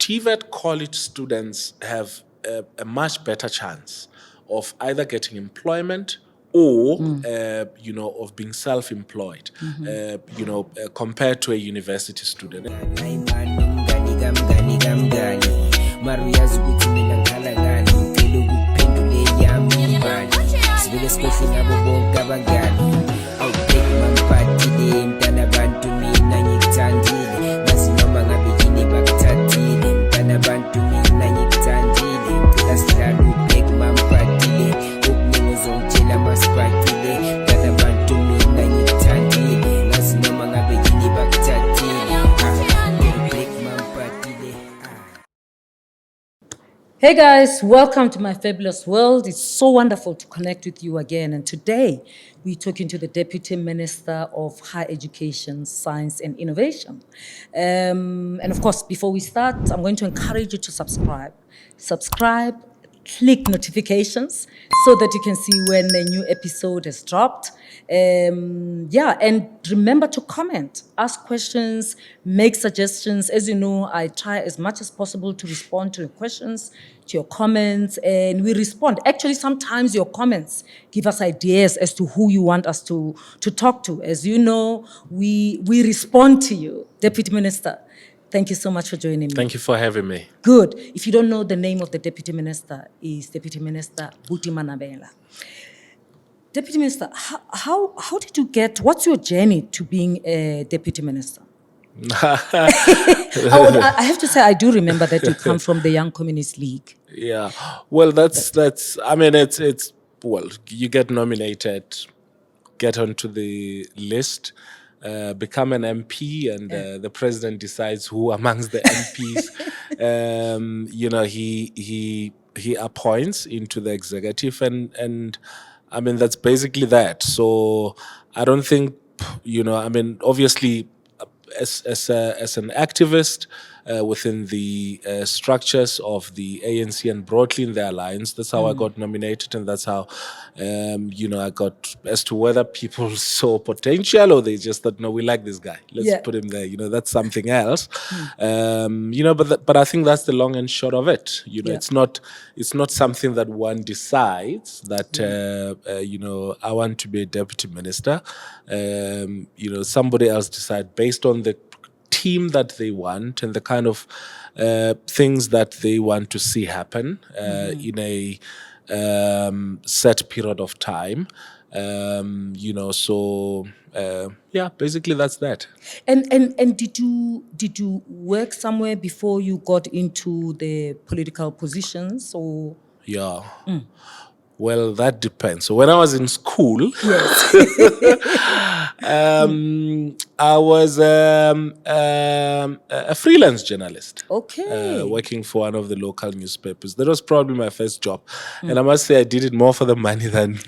TVET college students have a much better chance of either getting employment or, of being self-employed, compared to a university student. Hey guys, welcome to my fabulous world. It's so wonderful to connect with you again. And today we're talking to the Deputy Minister of Higher Education, Science and Innovation. And of course, before we start, I'm going to encourage you to subscribe. Subscribe, click notifications so that you can see when a new episode has dropped. And remember to comment, ask questions, make suggestions. As you know, I try as much as possible to respond to your questions, to your comments, and we respond. Actually, sometimes your comments give us ideas as to who you want us to talk to. As you know, we respond to you, Deputy Minister. Thank you so much for joining me. Thank you for having me. Good. If you don't know, the name of the Deputy Minister is Deputy Minister Buti Manamela. Deputy Minister, how did you get, what's your journey to being a Deputy Minister? I have to say, I do remember that you come from the Young Communist League. Yeah. Well, you get nominated, get onto the list, become an MP, and the president decides who amongst the MPs, he appoints into the executive, and I mean, that's basically that. So I don't think, obviously, as an activist within the structures of the ANC and broadly in the alliance, that's how I got nominated, and that's how I got, as to whether people saw potential or they just thought, no, we like this guy, let's put him there. That's something else. But I think that's the long and short of it. It's not something that one decides that I want to be a deputy minister. Somebody else decide based on the team that they want and the kind of things that they want to see happen in a set period of time. Basically that's that. And did you work somewhere before you got into the political positions, or? Yeah. Well, that depends. So when I was in school, I was a freelance journalist. Okay. Working for one of the local newspapers. That was probably my first job. And I must say I did it more for the money than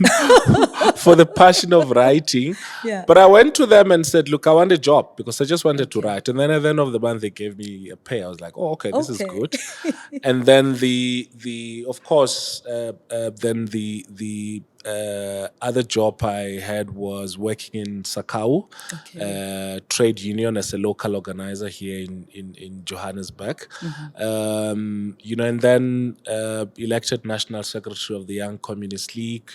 for the passion of writing. Yeah. But I went to them and said, look, I want a job because I just wanted to write. And then at the end of the month, they gave me a pay. I was like, oh, okay, this is good. And then the other job I had was working in Sakau, trade union as a local organizer here in Johannesburg. And then elected national secretary of the Young Communist League.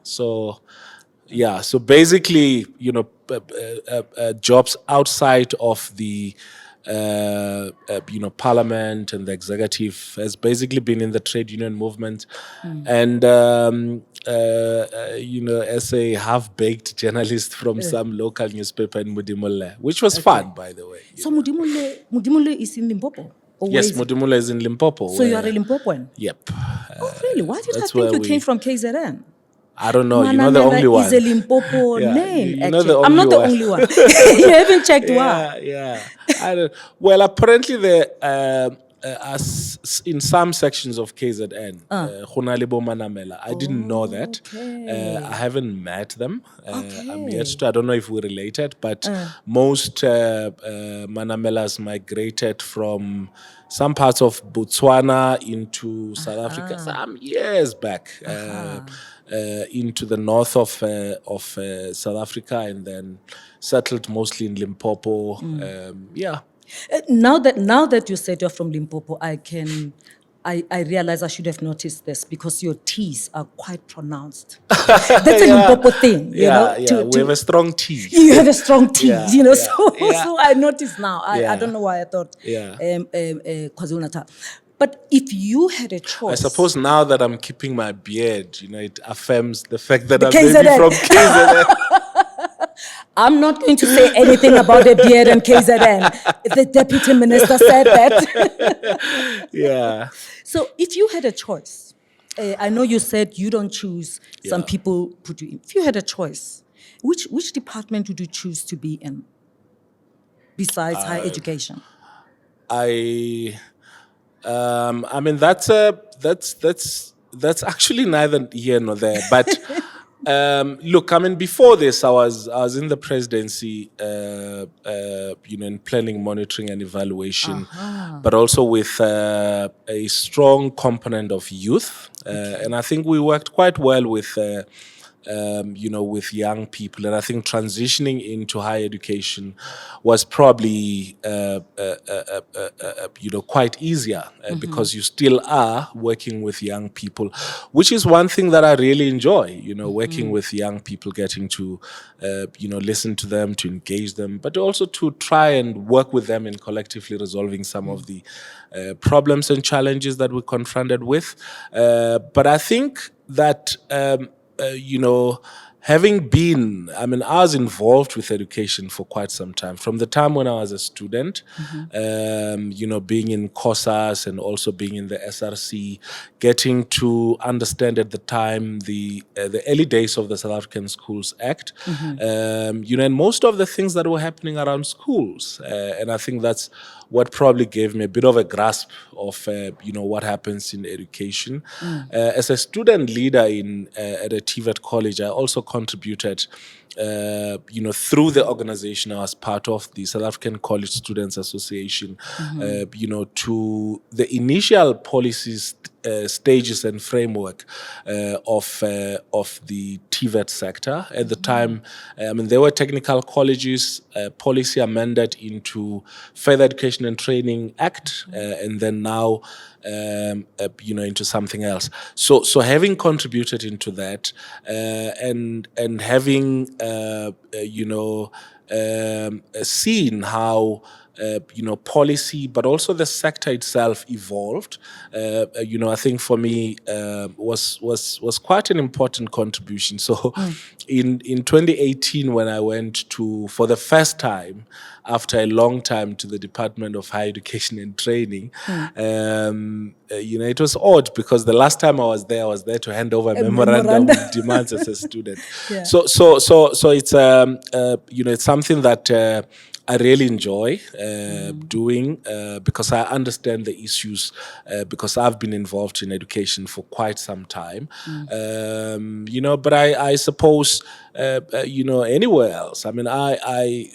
So basically, jobs outside of the parliament and the executive has basically been in the trade union movement. And as a half-baked journalist from some local newspaper in Modimolle, which was fun, by the way. So Modimolle is in Limpopo? Yes, Modimolle is in Limpopo. So you are a Limpopoan? Yep. Oh, really? Why did I think you came from KZN? I don't know. You're not the only one. Is a Limpopo name, actually. I'm not the only one. You haven't checked why. Yeah. Well, apparently as in some sections of KZN, Manamela. I didn't know that. Okay. I haven't met them. I'm yet to. I don't know if we're related, but most Manamelas migrated from some parts of Botswana into South Africa some years back. Into the north of South Africa, and then settled mostly in Limpopo. Now that you said you're from Limpopo, I realize I should have noticed this because your T's are quite pronounced. That's a Yeah, Limpopo thing, yeah, yeah. We have a To strong T. you have a strong T, Yeah, so yeah, yeah, so I noticed now. I yeah, don't know why I thought yeah. KwaZulu-Natal. But if you had a I choice, suppose now that I'm keeping my beard, it affirms the fact that the I may be KZN. from KZN. I'm not going to say anything about the beard and KZN. The deputy minister said that. Yeah, So if you had a choice, I know you said you don't choose, some yeah. people put you in. If you had a choice, which department would you choose to be in besides higher education? I I mean that's actually neither here nor there. But look, I mean, before this, I was in the presidency, in planning, monitoring, and evaluation, but also with a strong component of youth, and I think we worked quite well with. With young people. And I think transitioning into higher education was probably, quite easier because you still are working with young people, which is one thing that I really enjoy, working with young people, getting to, listen to them, to engage them, but also to try and work with them in collectively resolving some of the problems and challenges that we're confronted with. But I think that having been, I mean, I was involved with education for quite some time. From the time when I was a student, being in COSAS and also being in the SRC, getting to understand at the time the early days of the South African Schools Act, and most of the things that were happening around schools. And I think that's what probably gave me a bit of a grasp of what happens in education. As a student leader at a TVET college, I also contributed. Through the organization I was part of, the South African College Students Association, to the initial policies, stages and framework of the TVET sector. At the time, I mean, there were technical colleges, policy amended into Further Education and Training Act, and then now, into something else. So having contributed into that, and having, seen how policy, but also the sector itself evolved. I think for me was quite an important contribution. So, in 2018, when I went for the first time after a long time to the Department of Higher Education and Training, it was odd because the last time I was there to hand over a memorandum memorandum. demands as a student. Yeah. So it's it's something that. I really enjoy doing because I understand the issues because I've been involved in education for quite some time. But I suppose anywhere else. I mean,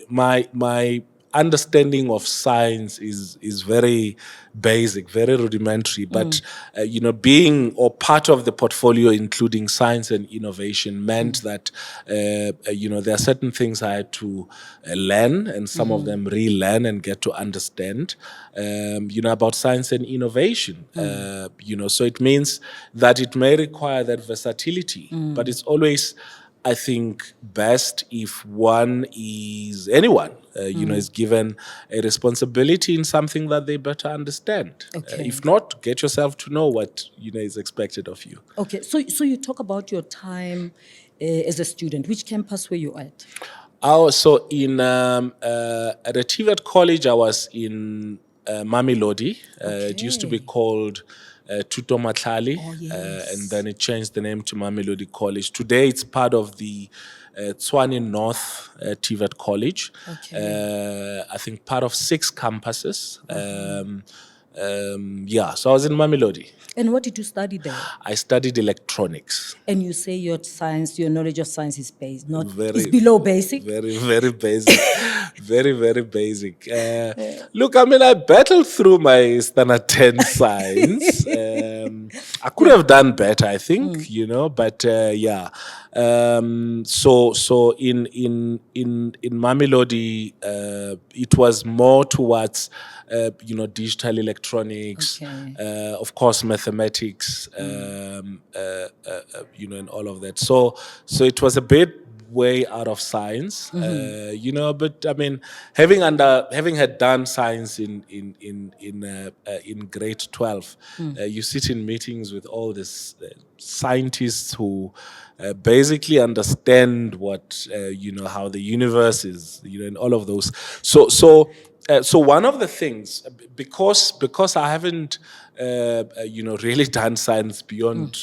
my understanding of science is very basic, very rudimentary. But being or part of the portfolio, including science and innovation, meant that there are certain things I had to learn, and some of them relearn and get to understand. About science and innovation. So it means that it may require that versatility, but it's always, I think, best if anyone is given a responsibility in something that they better understand. Okay. If not, get yourself to know what is expected of you. Okay, so you talk about your time as a student. Which campus were you at? So at a TVET college, I was in Mamelodi. It used to be called Tuto Matlali, Oh, yes. and then it changed the name to Mamelodi College. Today, it's part of the Tshwane North TVET College. Okay. I think part of 6 campuses. So I was in Mamelodi. And what did you study there? I studied electronics. And you say your knowledge of science is based, not Very, is below basic. Very, very basic. Very, very basic. Look, I mean, I battled through my standard 10 science. I could have done better, I think, but yeah. So in Mamelodi, it was more towards digital electronics, Okay. of course mathematics, and all of that. So it was a bit way out of science, but I mean, having had done science in grade 12, you sit in meetings with all these scientists who basically understand what how the universe is, and all of those. So one of the things, because I haven't really done science beyond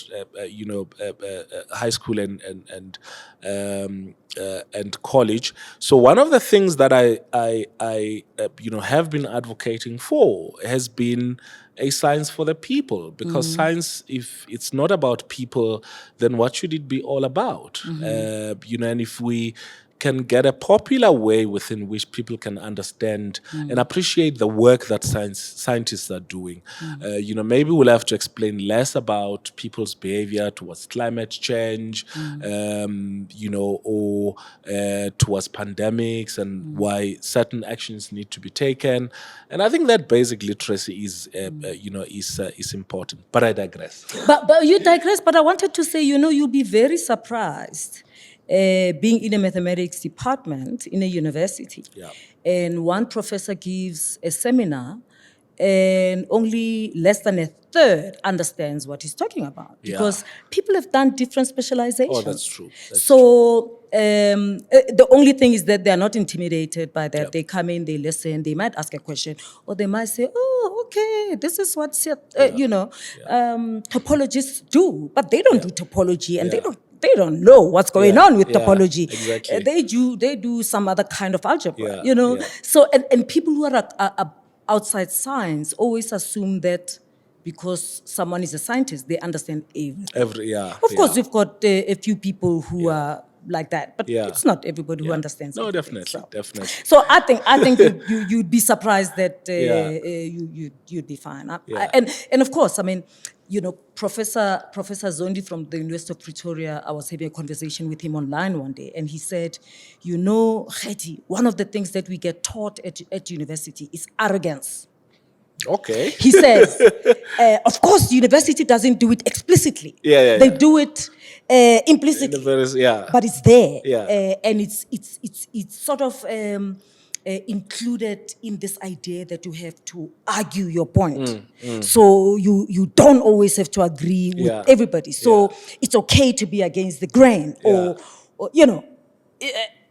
high school and college. So one of the things that I have been advocating for has been a science for the people, because science, if it's not about people, then what should it be all about? And if we can get a popular way within which people can understand and appreciate the work that scientists are doing. Maybe we'll have to explain less about people's behavior towards climate change, or towards pandemics and why certain actions need to be taken. And I think that basic literacy is important. But I digress. But you digress. But I wanted to say, you'll be very surprised being in a mathematics department in a university. Yeah. And one professor gives a seminar, and only less than a third understands what he's talking about, because people have done different specializations. Oh, that's true. So the only thing is that they are not intimidated by that. They come in, they listen, they might ask a question, or they might say, "Oh, okay, this is what topologists do," but they don't do topology, and they don't know what's going on with topology. Exactly. They do some other kind of algebra, Yeah. So and people who are outside science always assume that because someone is a scientist, they understand everything. Of course, we've got a few people who are like that, but it's not everybody who understands. No, everything. definitely. So I think you'd be surprised that you'd be fine. And of course, I mean, Professor Zondi from the University of Pretoria, I was having a conversation with him online one day, and he said, Khedi, one of the things that we get taught at university is arrogance. Okay. He says, of course, the university doesn't do it explicitly. They do it implicitly. But it's there. And it's sort of included in this idea that you have to argue your point. So you don't always have to agree with everybody. So it's okay to be against the grain, or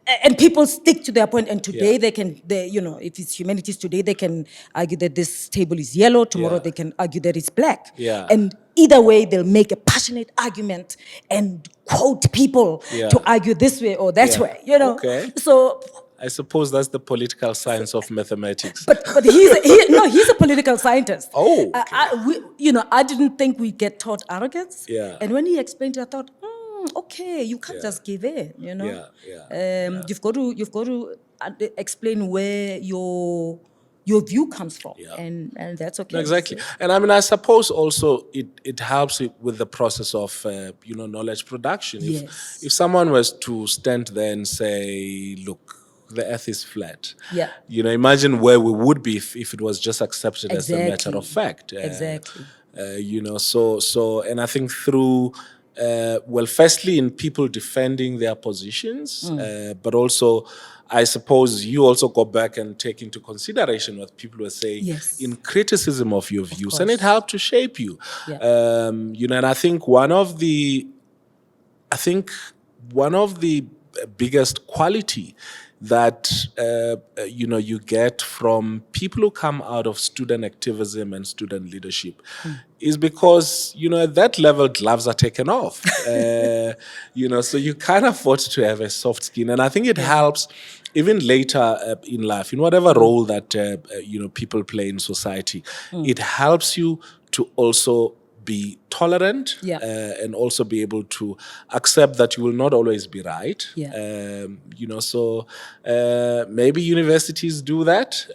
and people stick to their point, and today if it's humanities, today they can argue that this table is yellow, tomorrow they can argue that it's black. And either way, they'll make a passionate argument and quote people to argue this way or that way, Okay. So I suppose that's the political science of mathematics. But he's a political scientist. Oh, okay. I didn't think we get taught arrogance. Yeah. And when he explained it, I thought, okay, you can't just give in. You've got to explain where your view comes from, and that's okay. Exactly. And I mean, I suppose also it helps with the process of knowledge production. If someone was to stand there and say, look, the earth is flat. Imagine where we would be if it was just accepted as a matter of fact. Exactly. So and I think through firstly in people defending their positions, but also I suppose you also go back and take into consideration what people were saying in criticism of your views, and it helped to shape you. And I think one of the biggest quality that you get from people who come out of student activism and student leadership is because at that level gloves are taken off. So you can't afford to have a soft skin, and I think it helps even later in life, in whatever role that people play in society. It helps you to also be tolerant and also be able to accept that you will not always be right. So maybe universities do that.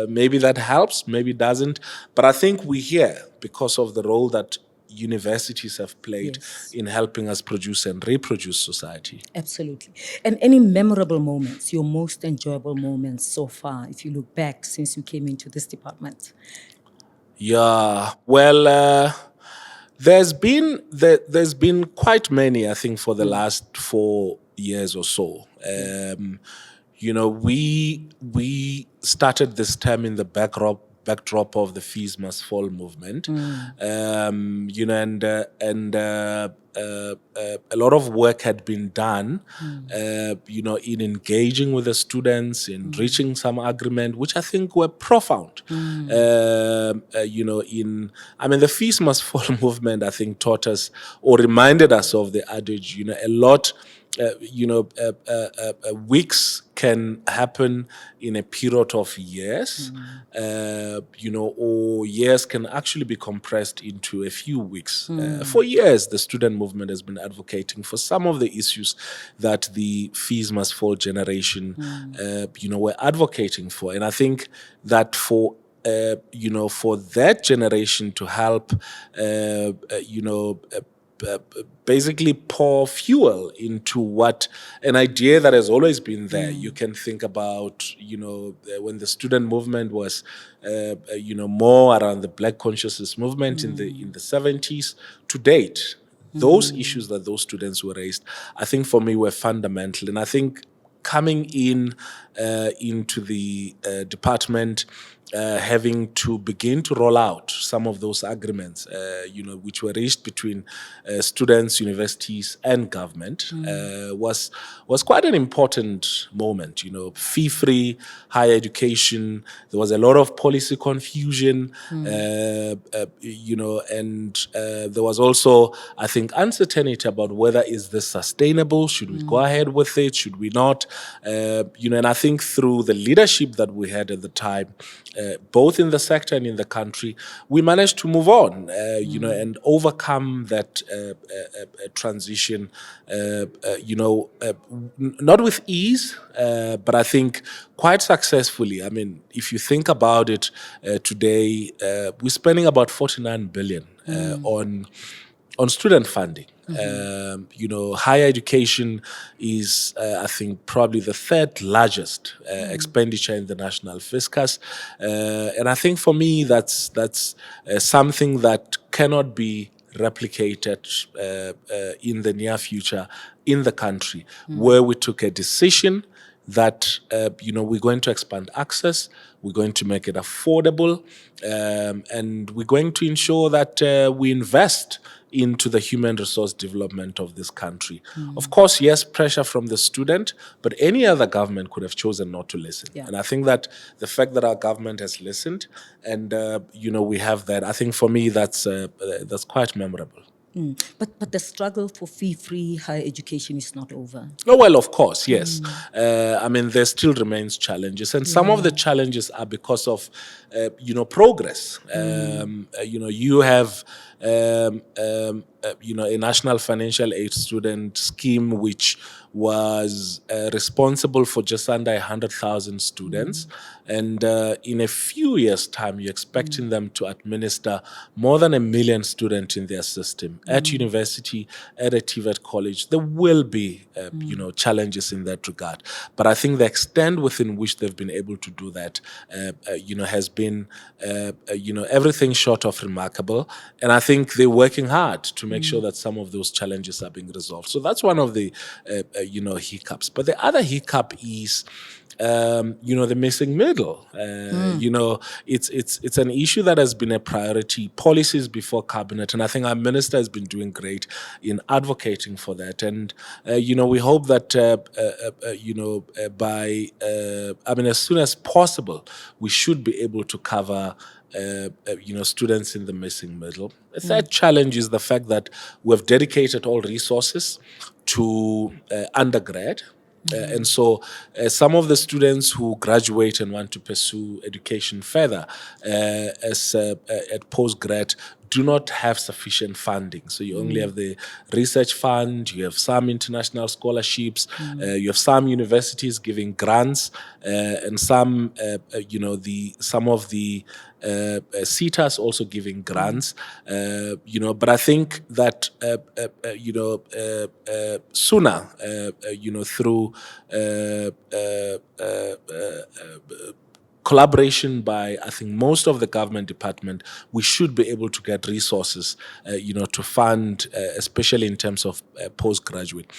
Maybe that helps, maybe it doesn't. But I think we're here because of the role that universities have played Yes. in helping us produce and reproduce society. Absolutely. And any memorable moments, your most enjoyable moments so far, if you look back since you came into this department? Yeah, well, there's been quite many, I think, for the last 4 years or so. We started this term in the backdrop of the Fees Must Fall movement. A lot of work had been done, in engaging with the students, in reaching some agreement, which I think were profound. The Fees Must Fall movement, I think, taught us or reminded us of the adage, a lot. Weeks can happen in a period of years, or years can actually be compressed into a few weeks. For years, the student movement has been advocating for some of the issues that the Fees Must Fall generation, were advocating for. And I think that for that generation to help, basically pour fuel into what an idea that has always been there. You can think about, when the student movement was, more around the Black consciousness movement in the 70s to date. Those issues that those students were raised, I think for me were fundamental, and I think coming into the department, having to begin to roll out some of those agreements, which were reached between students, universities, and government, was quite an important moment. Fee-free higher education. There was a lot of policy confusion, and there was also, I think, uncertainty about whether is this sustainable. Should we go ahead with it? Should we not? And I think through the leadership that we had at the time, both in the sector and in the country, we managed to move on, and overcome that transition, not with ease, but I think quite successfully. I mean, if you think about it, today, we're spending about 49 billion on student funding. Higher education is, I think, probably the third largest expenditure in the national fiscus, and I think for me that's something that cannot be replicated in the near future in the country, where we took a decision that we're going to expand access, we're going to make it affordable, and we're going to ensure that we invest into the human resource development of this country. Of course, yes, pressure from the student, but any other government could have chosen not to listen. Yeah. And I think that the fact that our government has listened, and we have that, I think for me that's quite memorable. But the struggle for fee-free higher education is not over. Oh, well, of course, yes. There still remains challenges, and some of the challenges are because of, progress. You have, a national financial aid student scheme which was responsible for just under 100,000 students. And in a few years' time, you're expecting them to administer more than 1 million students in their system. At university, at a TVET college, there will be, challenges in that regard. But I think the extent within which they've been able to do that, has been, everything short of remarkable. And I think they're working hard to make sure that some of those challenges are being resolved. So that's one of the, hiccups. But the other hiccup is, the missing middle. It's an issue that has been a priority. Policies before cabinet, and I think our minister has been doing great in advocating for that. And we hope that as soon as possible, we should be able to cover students in the missing middle. A third challenge is the fact that we have dedicated all resources to undergrad. And so some of the students who graduate and want to pursue education further at postgrad do not have sufficient funding. So you only have the research fund, you have some international scholarships, you have some universities giving grants, and some, some of the CETAs also giving grants, but I think that, sooner, through collaboration by, I think, most of the government department, we should be able to get resources, to fund, especially in terms of postgraduate.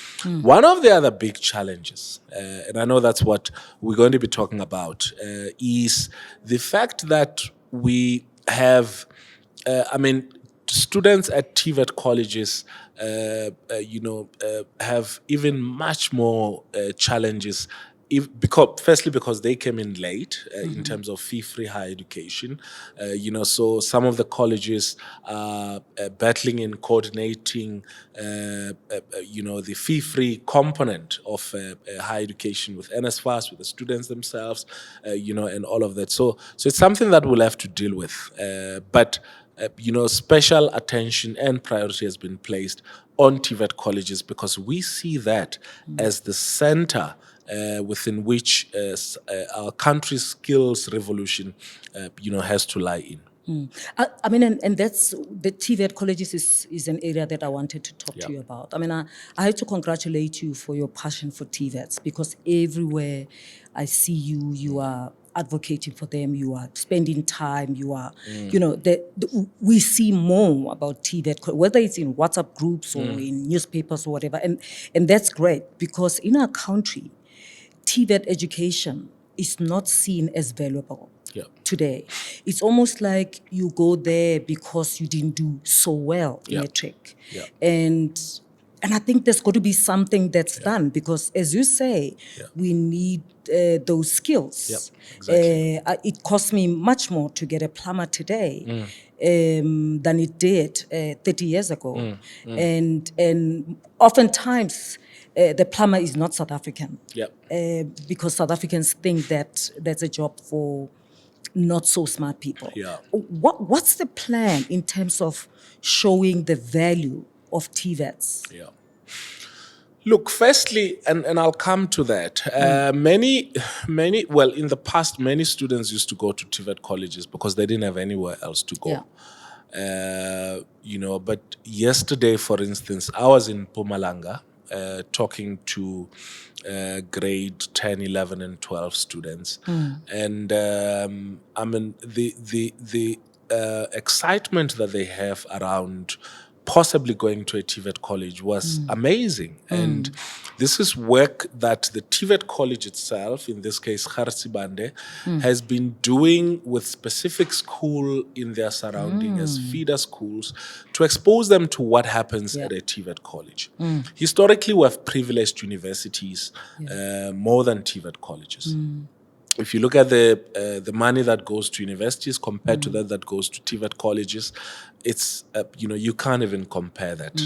One of the other big challenges, and I know that's what we're going to be talking about, is the fact that we have, students at TVET colleges, have even much more challenges. Firstly, because they came in late in terms of fee-free higher education, so some of the colleges are battling in coordinating, the fee-free component of higher education with NSFAS, with the students themselves, and all of that. So it's something that we'll have to deal with, but. Special attention and priority has been placed on TVET colleges because we see that as the center within which our country's skills revolution, has to lie in. I mean, and that's the TVET colleges is an area that I wanted to talk to you about. I mean, I have to congratulate you for your passion for TVETs because everywhere I see you, you are advocating for them, you are spending time, you are, we see more about TVET, whether it's in WhatsApp groups or in newspapers or whatever. And that's great because in our country, TVET education is not seen as valuable today. It's almost like you go there because you didn't do so well in a trick. And I think there's got to be something that's done because, as you say, we need those skills. Exactly. It costs me much more to get a plumber today than it did 30 years ago. And oftentimes, the plumber is not South African because South Africans think that that's a job for not so smart people. What's the plan in terms of showing the value of TVETs? Look, firstly, and I'll come to that. Well, in the past, many students used to go to TVET colleges because they didn't have anywhere else to go. But yesterday, for instance, I was in Mpumalanga talking to grade 10, 11, and 12 students. And the excitement that they have around possibly going to a TVET college was amazing. And this is work that the TVET college itself, in this case, Bande, has been doing with specific school in their surrounding as feeder schools to expose them to what happens at a TVET college. Historically, we have privileged universities more than TVET colleges. If you look at the money that goes to universities compared to that goes to TVET colleges, it's you can't even compare that.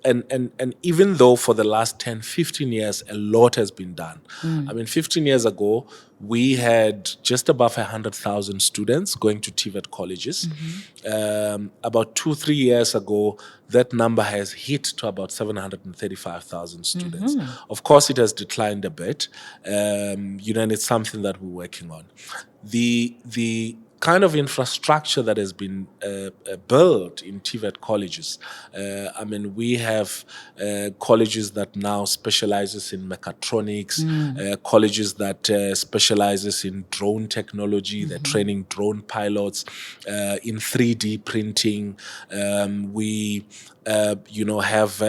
And even though for the last 10, 15 years a lot has been done. I mean, 15 years ago we had just above 100,000 students going to TVET colleges. About 2-3 years ago, that number has hit to about 735,000 students. Of course, it has declined a bit, and it's something that we're working on. The kind of infrastructure that has been built in TVET colleges. We have colleges that now specializes in mechatronics, colleges that specializes in drone technology. They're training drone pilots in 3D printing. We have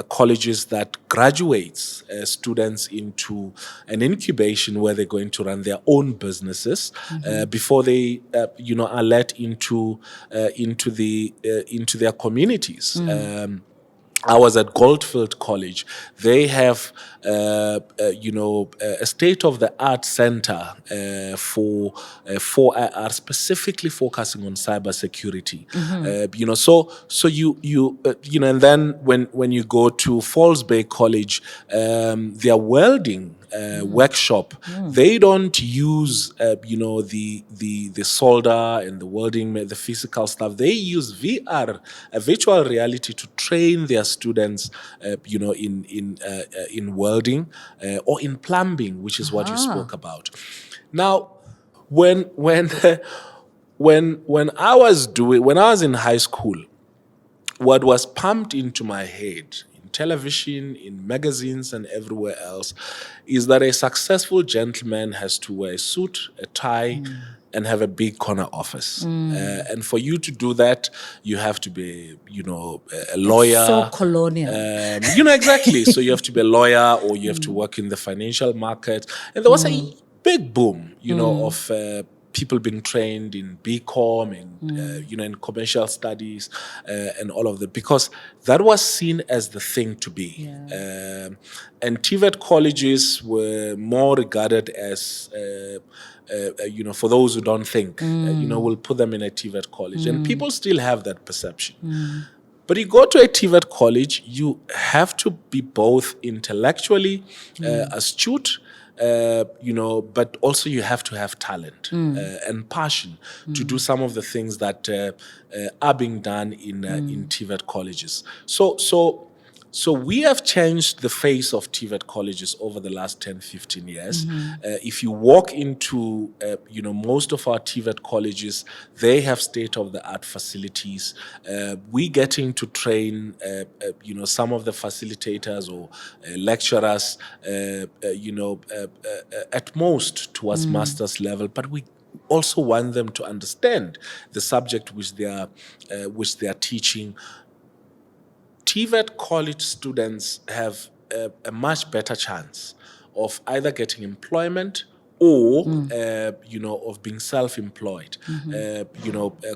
colleges that graduates students into an incubation where they're going to run their own businesses before they are let into their communities. I was at Goldfield College. They have, a state-of-the-art center for 4IR, specifically focusing on cybersecurity. And then when you go to Falls Bay College, their welding workshop, they don't use the solder and the welding, the physical stuff. They use VR, virtual reality, to train their students, in welding or in plumbing, which is what you spoke about. Now, when when I was in high school, what was pumped into my head in television, in magazines, and everywhere else is that a successful gentleman has to wear a suit, a tie, and have a big corner office. And for you to do that, you have to be, a lawyer. So colonial. Exactly. So you have to be a lawyer, or you have to work in the financial market. And there was a big boom, of people being trained in BCom and in commercial studies and all of that, because that was seen as the thing to be. And TVET colleges were more regarded as for those who don't think, we'll put them in a TVET college, and people still have that perception. But you go to a TVET college, you have to be both intellectually astute, but also you have to have talent and passion to do some of the things that are being done in TVET colleges. So we have changed the face of TVET colleges over the last 10, 15 years. If you walk into, most of our TVET colleges, they have state-of-the-art facilities. We getting to train, some of the facilitators or lecturers, at most towards master's level, but we also want them to understand the subject which they are teaching. TVET college students have a much better chance of either getting employment or, of being self-employed,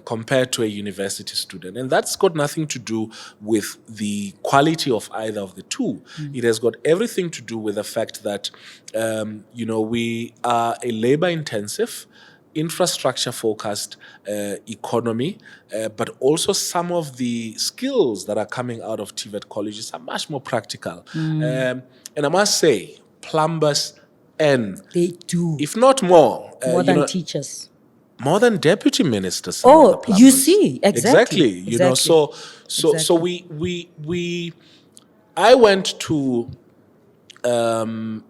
compared to a university student. And that's got nothing to do with the quality of either of the two. It has got everything to do with the fact that, we are a labor-intensive, infrastructure-focused economy, but also some of the skills that are coming out of TVET colleges are much more practical. And I must say, plumbers earn, They do. if not more, More than teachers. more than deputy ministers. Some of the plumbers. You see, exactly. So I went to Tshwane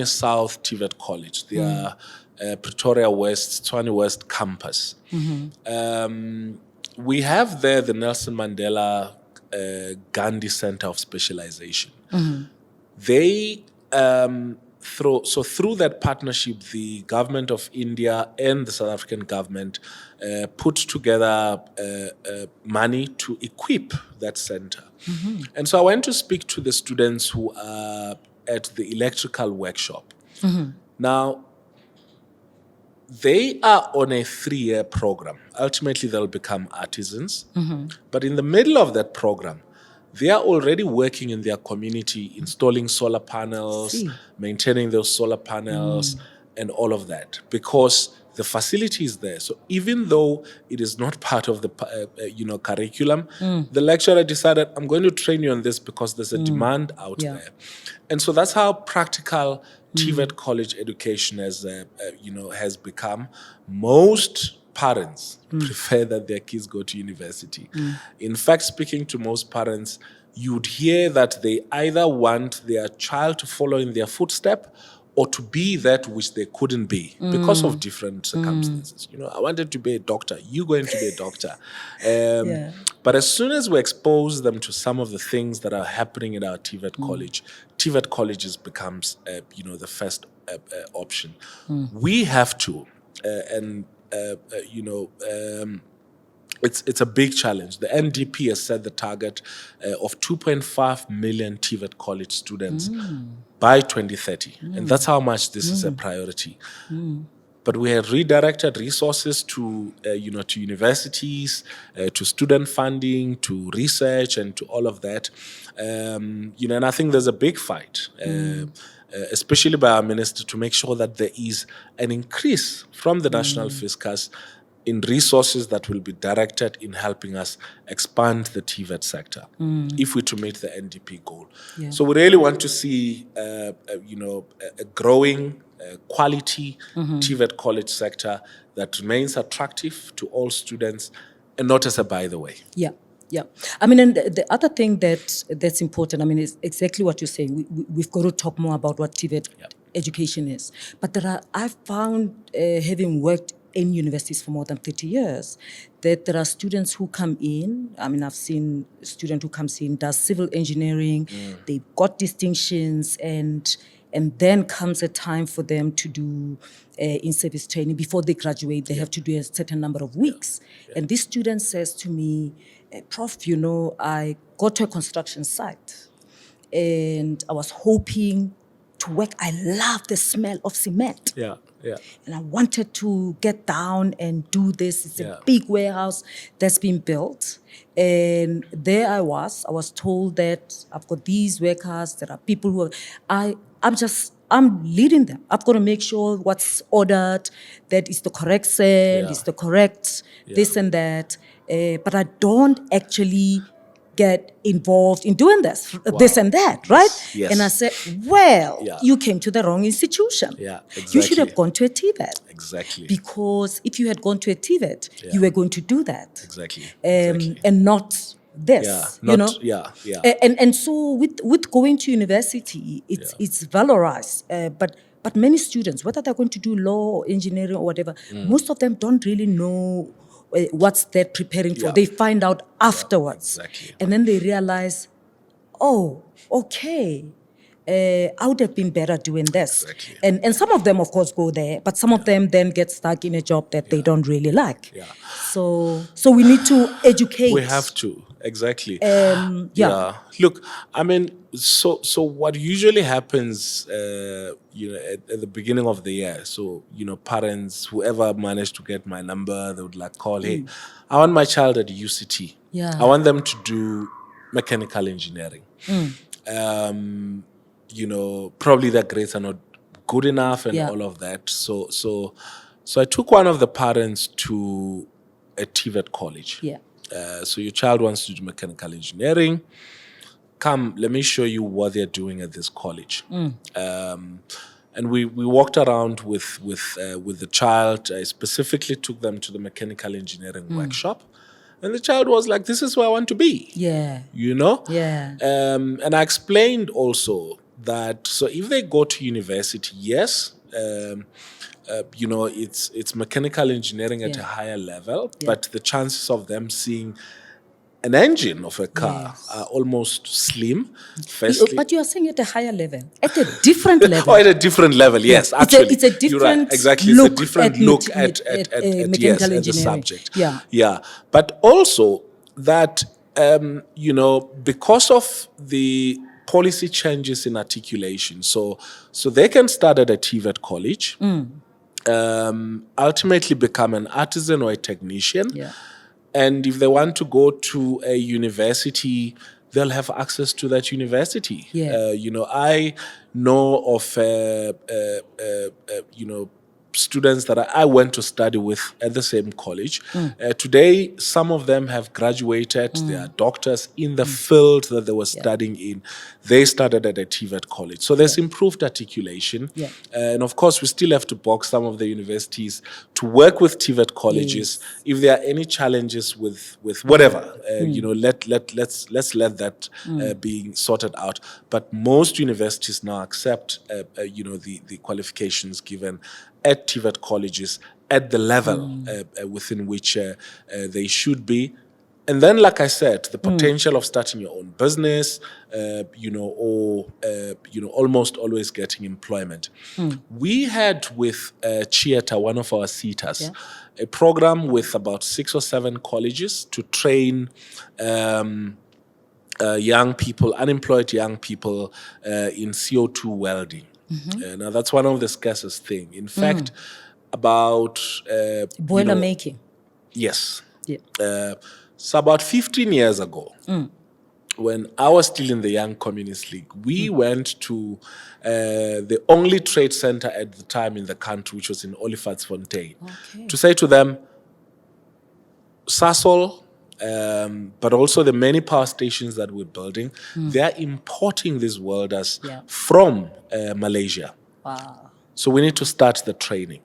South TVET College, their Pretoria West, Tshwane West campus. We have there the Nelson Mandela Gandhi Center of Specialization. They through that partnership, the government of India and the South African government put together money to equip that center. And so I went to speak to the students who are at the electrical workshop. Now, they are on a 3-year program. Ultimately, they'll become artisans. But in the middle of that program, they are already working in their community, installing solar panels, maintaining those solar panels, and all of that, because the facility is there. So even though it is not part of the curriculum, the lecturer decided, I'm going to train you on this because there's a demand out there. And so that's how practical TVET college education has become. Most parents prefer that their kids go to university. In fact, speaking to most parents, you'd hear that they either want their child to follow in their footstep or to be that which they couldn't be because of different circumstances. I wanted to be a doctor. You're going to be a doctor. But as soon as we expose them to some of the things that are happening in our TVET college, TVET colleges becomes, the first option. We have to, it's a big challenge. The NDP has set the target of 2.5 million TVET college students by 2030. And that's how much this is a priority. But we have redirected resources to universities, to student funding, to research, and to all of that. And I think there's a big fight, especially by our minister, to make sure that there is an increase from the national fiscus in resources that will be directed in helping us expand the TVET sector if we're to meet the NDP goal. Yeah. So we really want to see, a growing quality TVET college sector that remains attractive to all students and not as a by the way. Yeah, yeah. I mean, and the other thing that's important, I mean, is exactly what you're saying. We've got to talk more about what TVET education is. But I've found, having worked in universities for more than 30 years, that there are students who come in. I mean, I've seen a student who comes in, does civil engineering, they've got distinctions, and then comes a time for them to do in-service training. Before they graduate, they have to do a certain number of weeks. And this student says to me, Prof, I got to a construction site and I was hoping to work. I love the smell of cement. Yeah, yeah. And I wanted to get down and do this. It's a big warehouse that's been built. And there I was told that I've got these workers, there are people who I'm leading them. I've got to make sure what's ordered, that is the correct sand, is the correct this and that. But I don't actually get involved in doing this and that, right? Yes. And I said, well, you came to the wrong institution. Yeah, exactly. You should have gone to a TVET. Exactly. Because if you had gone to a TVET, you were going to do that. Exactly. And not this, And so with going to university, it's valorized. But many students, whether they're going to do law or engineering or whatever, most of them don't really know what's they're preparing for. They find out afterwards. Exactly. And then they realize, oh, okay, I would have been better doing this. Exactly. And some of them, of course, go there, but some of them then get stuck in a job that they don't really like. Yeah. So we need to educate. We have to. Exactly. Look, I mean, so what usually happens, at the beginning of the year, so, parents, whoever managed to get my number, they would call, hey, I want my child at UCT. Yeah. I want them to do mechanical engineering. Probably their grades are not good enough and all of that. So I took one of the parents to a TVET college. Yeah. So your child wants to do mechanical engineering. Come, let me show you what they're doing at this college. And we walked around with the child. I specifically took them to the mechanical engineering workshop. And the child was like, this is where I want to be. Yeah. Yeah. And I explained also that, so if they go to university, yes, it's mechanical engineering at a higher level, but the chances of them seeing an engine of a car are almost slim. Firstly, but you are saying at a higher level, at a different level. At a different level, yes, actually. It's a different You're right. Exactly. look it's a different look at mechanical the engineering. subject. Yeah. But also that, because of the policy changes in articulation, so they can start at a TVET college, ultimately become an artisan or a technician. Yeah. And if they want to go to a university, they'll have access to that university. Yeah. I know of, students that I went to study with at the same college. Today, some of them have graduated. They are doctors in the field that they were studying in. They started at a TVET college. So there's improved articulation. Yeah. And of course, we still have to box some of the universities to work with TVET colleges. If there are any challenges with whatever, let's let that being sorted out. But most universities now accept, the qualifications given at TVET colleges at the level within which they should be. And then, like I said, the potential of starting your own business, or almost always getting employment. We had with Chieta, one of our seaters, a program with about 6 or 7 colleges to train young people, unemployed young people, in CO2 welding. Now, that's one of the scarcest thing. In fact, about... boiler making. Yes. Yeah. So about 15 years ago, when I was still in the Young Communist League, we went to the only trade center at the time in the country, which was in Olifantsfontein, to say to them, Sasol, but also the many power stations that we're building, they're importing these welders Yeah. from Malaysia. Wow. So we need to start the training.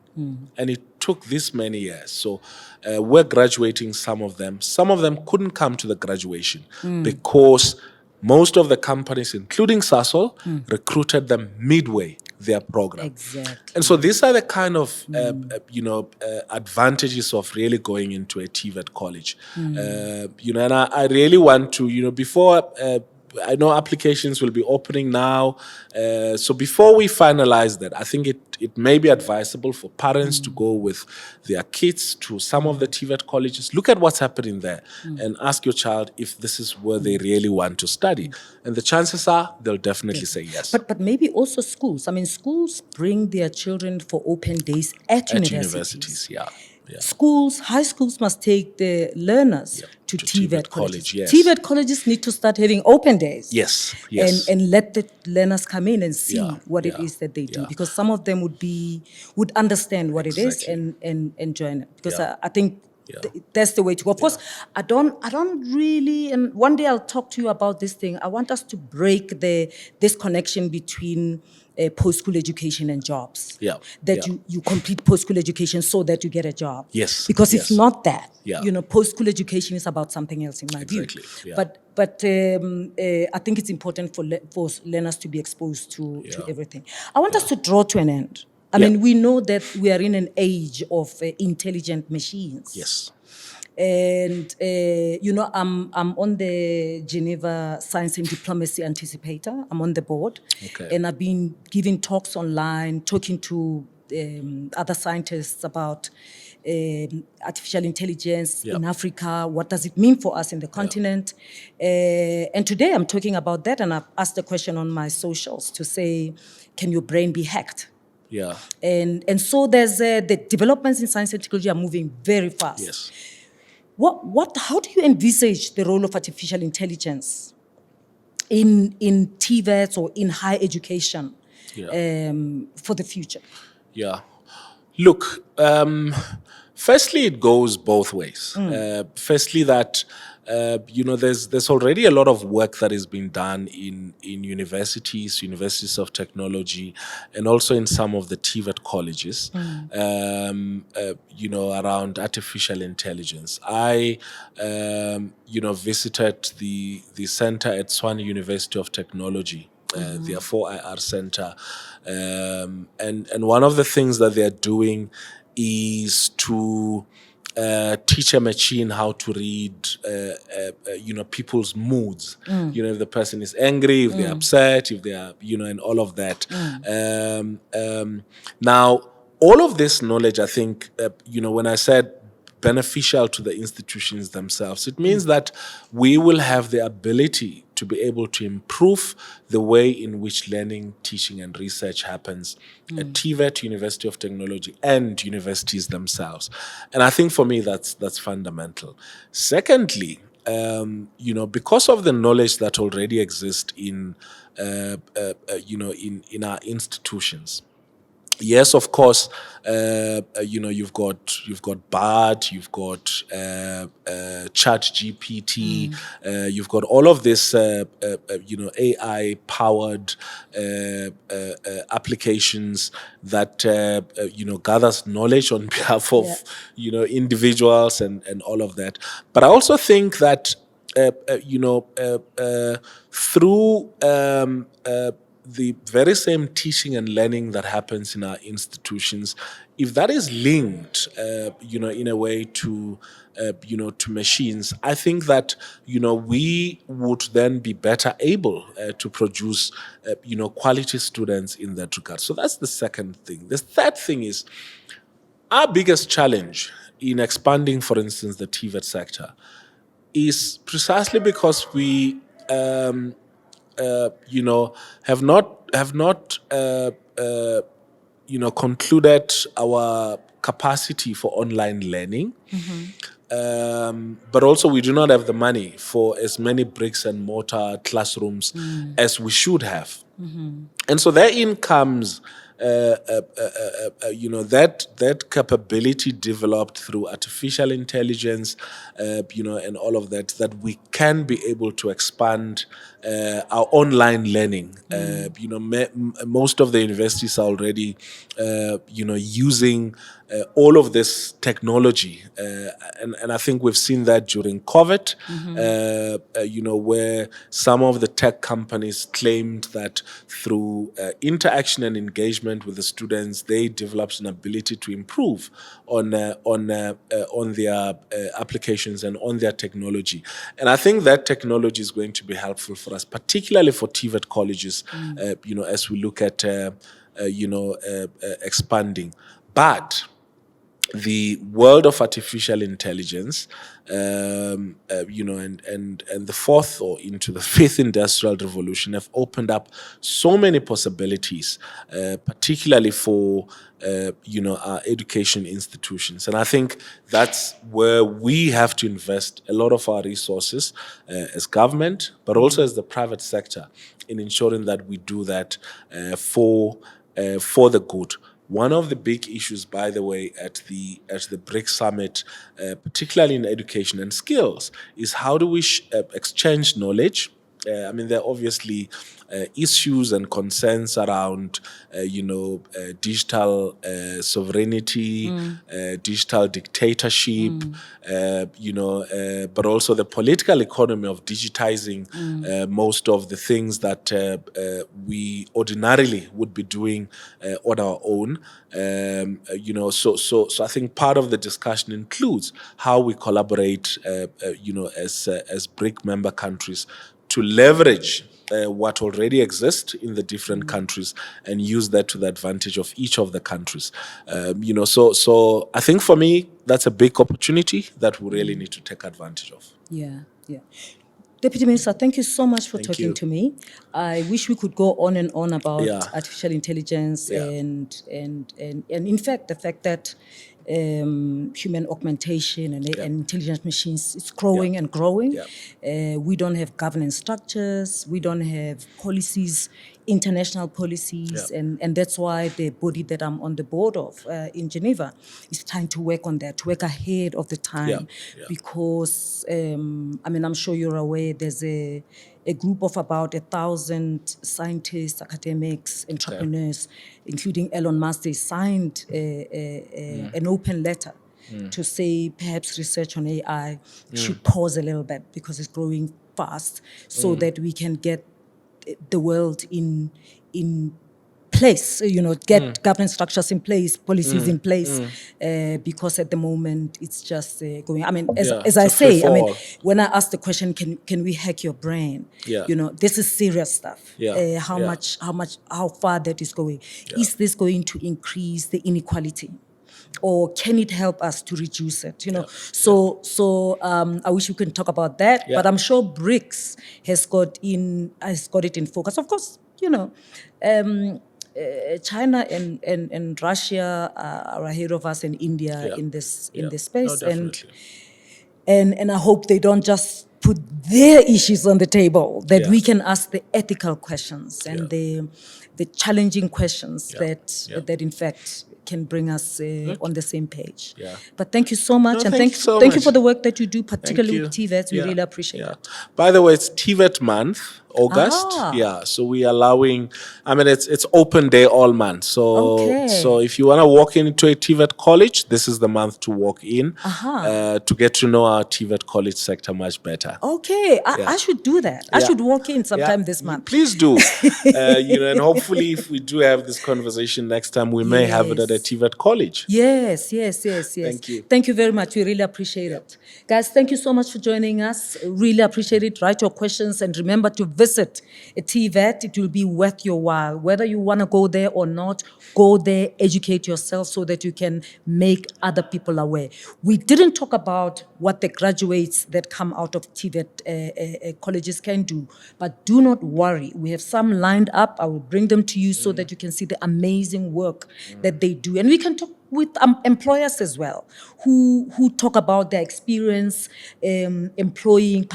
And it took this many years. So we're graduating some of them. Some of them couldn't come to the graduation because most of the companies, including Sasol, recruited them midway their program. Exactly. And so these are the kind of advantages of really going into a TVET college. And I really want to, before I know applications will be opening now. So before we finalize that, I think it may be advisable for parents to go with their kids to some of the TVET colleges. Look at what's happening there and ask your child if this is where they really want to study. And the chances are they'll definitely say yes. But maybe also schools. I mean, schools bring their children for open days at universities. Yeah. Schools, high schools must take the learners to to TVET TVET colleges. college, yes. TVET colleges need to start having open days. Yes. And let the learners come in and see Yeah, what it yeah, is that they do, yeah. because some of them would understand what it is and join it. Because Yeah. I think that's the way to go. Of course, I don't really. And one day I'll talk to you about this thing. I want us to break this connection between post-school education and jobs. Yeah, That yeah. you complete post-school education so that you get a job. Yes, Because yes. if not that, Yeah. post-school education is about something else in my Exactly, view. yeah. But I think it's important for learners to be exposed to everything. I want us to draw to an end. I mean, we know that we are in an age of intelligent machines. Yes. And I'm on the Geneva Science and Diplomacy Anticipator. I'm on the board. Okay. And I've been giving talks online, talking to other scientists about artificial intelligence in Africa. What does it mean for us in the continent? And today I'm talking about that, and I've asked the question on my socials to say, can your brain be hacked? Yeah. And so there's the developments in science and technology are moving very fast. Yes. How do you envisage the role of artificial intelligence in TVET or in higher education for the future? Yeah. Look, firstly, it goes both ways. Firstly, that there's already a lot of work that is being done in universities of technology, and also in some of the TVET colleges, around artificial intelligence. I, visited the center at Swan University of Technology. Their 4IR center. And one of the things that they're doing is to teach a machine how to read, people's moods. If the person is angry, if they're upset, if they are, and all of that. Now, all of this knowledge, I think, when I said beneficial to the institutions themselves, it means that we will have the ability to be able to improve the way in which learning, teaching, and research happens at TVET, University of Technology, and universities themselves. And I think for me that's fundamental. Secondly, because of the knowledge that already exists in in our institutions. Yes, of course. You've got Bart, you've got Chat GPT, you've got all of this, AI powered applications that gathers knowledge on behalf of individuals and all of that. But I also think that through the very same teaching and learning that happens in our institutions, if that is linked, in a way to, to machines, I think that, we would then be better able to produce, quality students in that regard. So that's the second thing. The third thing is our biggest challenge in expanding, for instance, the TVET sector is precisely because we have not concluded our capacity for online learning. But also we do not have the money for as many bricks and mortar classrooms as we should have. And so therein comes that capability developed through artificial intelligence, and all of that, that we can be able to expand our online learning. Most of the universities are already, using all of this technology, and I think we've seen that during COVID, where some of the tech companies claimed that through interaction and engagement with the students, they developed an ability to improve on their applications and on their technology. And I think that technology is going to be helpful for us, particularly for TVET colleges, as we look at expanding. But the world of artificial intelligence, and the fourth or into the fifth industrial revolution have opened up so many possibilities, particularly for our education institutions. And I think that's where we have to invest a lot of our resources as government, but also as the private sector, in ensuring that we do that for the good. One of the big issues, by the way, at the BRICS summit, particularly in education and skills, is how do we exchange knowledge. There are obviously issues and concerns around, digital sovereignty, digital dictatorship, but also the political economy of digitizing most of the things that we ordinarily would be doing on our own. So I think part of the discussion includes how we collaborate, as BRIC member countries to leverage what already exists in the different countries and use that to the advantage of each of the countries. So I think for me, that's a big opportunity that we really need to take advantage of. Yeah, yeah. Deputy Minister, thank you so much for talking you. to me. I wish we could go on and on about Yeah. artificial intelligence Yeah. and in fact, the fact that human augmentation and intelligent machines is growing and growing. We don't have governance structures. We don't have policies, international policies, and that's why the body that I'm on the board of in Geneva is trying to work on that, to work ahead of the time, because I'm sure you're aware there's a group of about 1,000 scientists, academics, entrepreneurs, including Elon Musk. They signed an open letter to say perhaps research on AI should pause a little bit because it's growing fast, so that we can get the world in place, get governance structures in place, policies in place, because at the moment it's just going. As I say, when I ask the question, can we hack your brain? This is serious stuff. How far that is going? Is this going to increase the inequality, or can it help us to reduce it? So I wish we can talk about that, but I'm sure BRICS has got it in focus. Of course, China and Russia are ahead of us, and India in this space, and I hope they don't just put their issues on the table, that we can ask the ethical questions and the challenging questions that in fact can bring us on the same page. But thank you so much, and thank you for the work that you do, particularly with TVET. We really appreciate it. By the way, it's TVET month, August. So we are allowing, it's open day all month. So if you want to walk into a TVET college, this is the month to walk in to get to know our TVET college sector much better. I should do that. I should walk in sometime this month. Please do. And hopefully if we do have this conversation next time, we may have it at a TVET college. Yes. Thank you. Thank you very much. We really appreciate it. Guys, thank you so much for joining us. Really appreciate it. Write your questions, and remember to visit a TVET. It will be worth your while. Whether you want to go there or not, go there, educate yourself so that you can make other people aware. We didn't talk about what the graduates that come out of TVET colleges can do, but do not worry. We have some lined up. I will bring them to you so that you can see the amazing work that they do. And we can talk with employers as well, who talk about their experience employing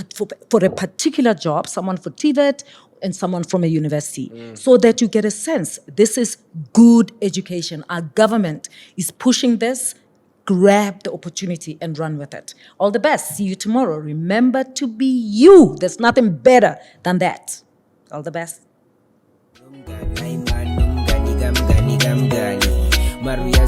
for a particular job, someone for TVET and someone from a university, so that you get a sense this is good education. Our government is pushing this. Grab the opportunity and run with it. All the best. See you tomorrow. Remember to be you. There's nothing better than that. All the best. Maria